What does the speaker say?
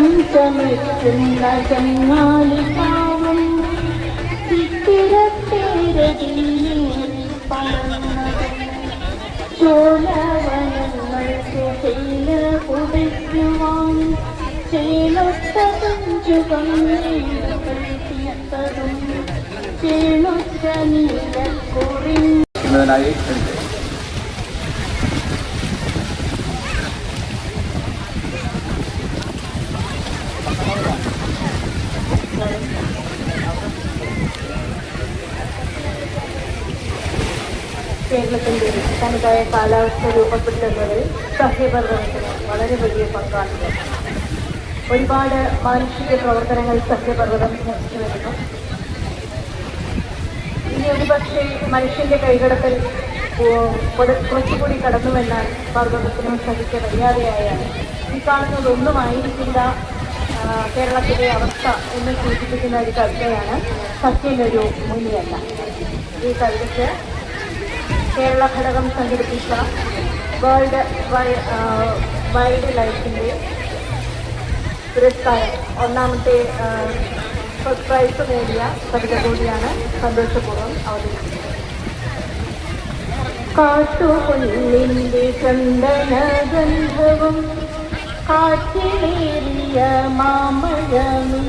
ചഞ്ചമിക്കുന്ന ചങ്ങാലിക്കാവും ചോലവനങ്ങൾക്ക് ചേല കുടിക്കുവാൻ ചേലൊത്ത കഞ്ചുകം തീർത്തതും ചേലൊത്ത നീലക്കുറി കേരളത്തിൻ്റെ തനതായ കാലാവസ്ഥ രൂപപ്പെടുത്തുന്നതിൽ സഹ്യപർവ്വതത്തിന് വളരെ വലിയ പങ്കാണുണ്ട്. ഒരുപാട് മാനുഷിക പ്രവർത്തനങ്ങൾ സഹ്യപർവ്വതം നയിച്ചു വരുന്നു. ഇനി ഒരുപക്ഷെ മനുഷ്യന്റെ കൈകടത്തൽ കുറച്ചുകൂടി കടന്നുവെന്നാൽ പർവ്വതത്തിനും സഹിക്ക വയ്യാതെയായാണ്. ഈ കാണുന്നതൊന്നുമായിരിക്കില്ല കേരളത്തിലെ അവസ്ഥ എന്ന് സൂചിപ്പിക്കുന്ന ഒരു കവിതയാണ് സത്യനൊരു മുനിയല്ല. ഈ കവിതയ്ക്ക് കേരള ഘടകം സംഘടിപ്പിച്ച വേൾഡ് വൈൽഡ് ലൈഫിൻ്റെ പുരസ്കാരം ഒന്നാമത്തെ ഫസ്റ്റ് പ്രൈസ് നേടിയ കവിത കൂടിയാണ്. സന്തോഷപൂർവ്വം അവതരിപ്പിക്കുന്നത്. കാട്ടുപുല്ലിൻ്റെ ചന്ദനഗന്ധവും കാറ്റിലേറിയ മാമഴമി